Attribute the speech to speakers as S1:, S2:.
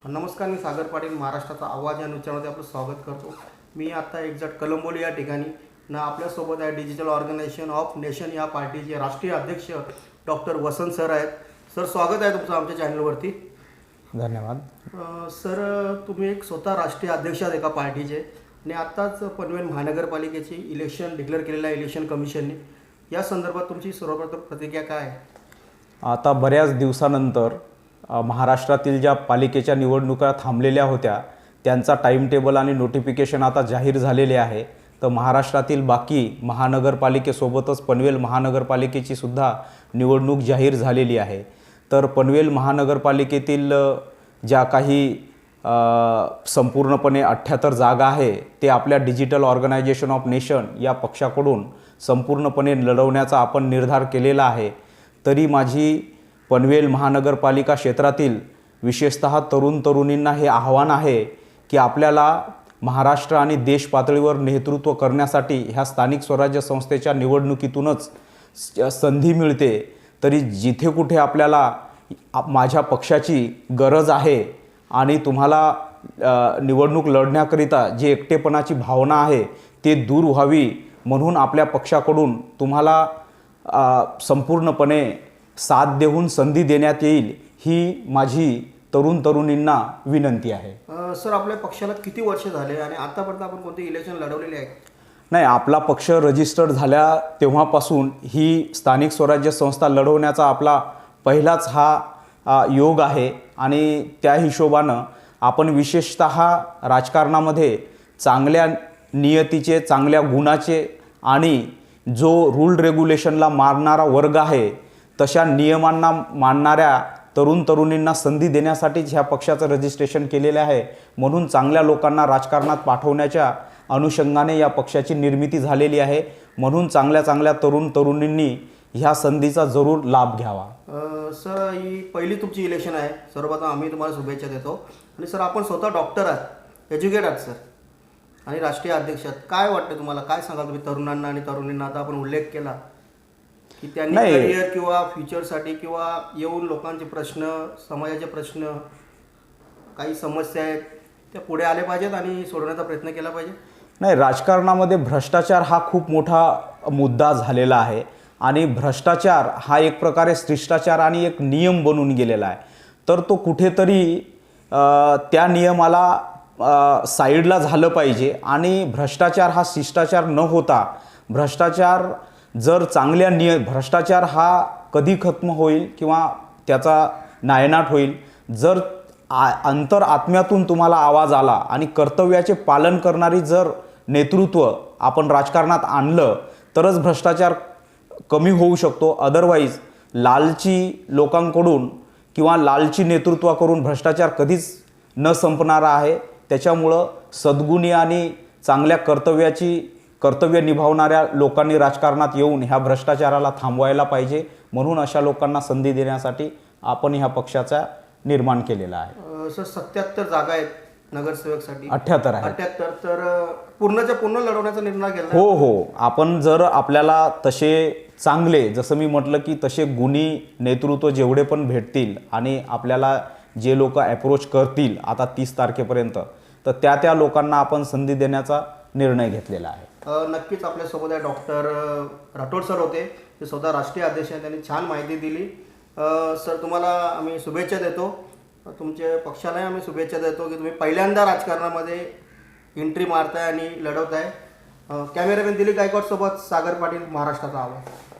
S1: नमस्कार, मी सागर पाटील. महाराष्ट्राचा आवाज या न्यूजमध्ये आपलं स्वागत करतो. मी आता एक्झॅक्ट कलंबोली या ठिकाणी ना आपल्यासोबत आहे डिजिटल ऑर्गनायझेशन ऑफ नेशन या पार्टीचे राष्ट्रीय अध्यक्ष डॉक्टर वसंत सर आहेत. सर, स्वागत आहे तुमचं आमच्या चॅनलवरती.
S2: धन्यवाद.
S1: सर, तुम्ही एक स्वतः राष्ट्रीय अध्यक्ष आहात एका पार्टीचे आणि आत्ताच पनवेल महानगरपालिकेची इलेक्शन डिक्लेअर केलेलं आहे इलेक्शन कमिशनने. या संदर्भात तुमची सर्वप्रथम प्रतिक्रिया काय आहे?
S2: आता बऱ्याच दिवसानंतर महाराष्ट्रातील ज्या पालिकेच्या निवडणुका थांबलेल्या होत्या त्यांचा टाईम टेबल आणि नोटिफिकेशन आता जाहीर झालेले आहे. तर महाराष्ट्रातील बाकी महानगरपालिकेसोबतच पनवेल महानगरपालिकेची सुद्धा निवडणूक जाहीर झालेली आहे. तर पनवेल महानगरपालिकेतील ज्या काही संपूर्णपणे 78 जागा आहे ते आपल्या डिजिटल ऑर्गनायझेशन ऑफ नेशन या पक्षाकडून संपूर्णपणे लढवण्याचा आपण निर्धार केलेला आहे. तरी माझी पनवेल महानगरपालिका क्षेत्रातील विशेषतः तरुणींना हे आव्हान आहे की आपल्याला महाराष्ट्र आणि देश पातळीवर नेतृत्व करण्यासाठी ह्या स्थानिक स्वराज्य संस्थेच्या निवडणुकीतूनच संधी मिळते. तरी जिथे कुठे आपल्याला माझ्या पक्षाची गरज आहे आणि तुम्हाला निवडणूक लढण्याकरिता जी एकटेपणाची भावना आहे ते दूर व्हावी म्हणून आपल्या पक्षाकडून तुम्हाला संपूर्णपणे साथ देऊन संधी देण्यात येईल ही माझी तरुणींना विनंती आहे.
S1: सर, आपल्या पक्षाला किती वर्ष झाले आणि आतापर्यंत आपण कोणते इलेक्शन लढवलेले आहे?
S2: नाही, आपला पक्ष रजिस्टर्ड झाल्या तेव्हापासून ही स्थानिक स्वराज्य संस्था लढवण्याचा आपला पहिलाच हा योग आहे आणि त्या हिशोबानं आपण विशेषतः राजकारणामध्ये चांगल्या नियतीचे, चांगल्या गुणाचे आणि जो रूल रेग्युलेशनला मानणारा वर्ग आहे तशा नियमांना मानणाऱ्या तरुणींना संधी देण्यासाठीच ह्या पक्षाचं रजिस्ट्रेशन केलेलं आहे. म्हणून चांगल्या लोकांना राजकारणात पाठवण्याच्या अनुषंगाने या पक्षाची निर्मिती झालेली आहे. म्हणून चांगल्या तरुणींनी ह्या संधीचा जरूर लाभ घ्यावा.
S1: सर, ही पहिली तुमची इलेक्शन आहे. सर्वप्रथम आम्ही तुम्हाला शुभेच्छा देतो. आणि सर, आपण स्वतः डॉक्टर आहात, एज्युकेट आहात सर, आणि राष्ट्रीय अध्यक्ष आहात. काय वाटतं तुम्हाला? काय सांगाल तुम्ही तरुणांना आणि तरुणींना? आता आपण उल्लेख केला की त्यांनी करिअर किंवा फ्युचरसाठी किंवा येऊन लोकांचे प्रश्न, समाजाचे प्रश्न, काही समस्या आहेत त्या पुढे आले पाहिजेत आणि सोडवण्याचा प्रयत्न केला पाहिजे.
S2: नाही, राजकारणामध्ये भ्रष्टाचार हा खूप मोठा मुद्दा झालेला आहे आणि भ्रष्टाचार हा एक प्रकारे शिष्टाचार आणि एक नियम बनून गेलेला आहे. तर तो कुठेतरी त्या नियमाला साईडला झालं पाहिजे आणि भ्रष्टाचार हा शिष्टाचार न होता भ्रष्टाचार भ्रष्टाचार हा कधी खत्म होईल किंवा त्याचा नायनाट होईल जर अंतरात्म्यातून तुम्हाला आवाज आला आणि कर्तव्याचे पालन करणारी जर नेतृत्व आपण राजकारणात आणलं तरच भ्रष्टाचार कमी होऊ शकतो. अदरवाईज लालची लोकांकडून किंवा लालची नेतृत्वाकडून भ्रष्टाचार कधीच न संपणारा आहे. त्याच्यामुळं सद्गुणी आणि चांगल्या कर्तव्य निभावणाऱ्या लोकांनी राजकारणात येऊन ह्या भ्रष्टाचाराला थांबवायला पाहिजे. म्हणून अशा लोकांना संधी देण्यासाठी आपण ह्या पक्षाचा निर्माण केलेला आहे.
S1: सर, 77 जागा आहेत नगरसेवकसाठी.
S2: 78 आहे.
S1: 78. तर पूर्णच्या पूर्ण लढवण्याचा निर्णय केला?
S2: हो. आपण जर आपल्याला तसे चांगले, जसं मी म्हटलं की तसे गुणी नेतृत्व जेवढे पण भेटतील आणि आपल्याला जे लोक अप्रोच करतील आता 30 तारखेपर्यंत, तर त्या लोकांना आपण संधी देण्याचा निर्णय घेतलेला आहे.
S1: नक्कीच आपल्यासोबत आहे डॉक्टर राठोड सर होते, ते स्वतः राष्ट्रीय अध्यक्ष आहेत. त्यांनी छान माहिती दिली. सर, तुम्हाला आम्ही शुभेच्छा देतो. तुमच्या पक्षालाही आम्ही शुभेच्छा देतो की तुम्ही पहिल्यांदा राजकारणामध्ये एंट्री मारताय आणि लढवताय. कॅमेरामॅन दिलीप गायकवाड सोबत सागर पाटील, महाराष्ट्राचा आवाज.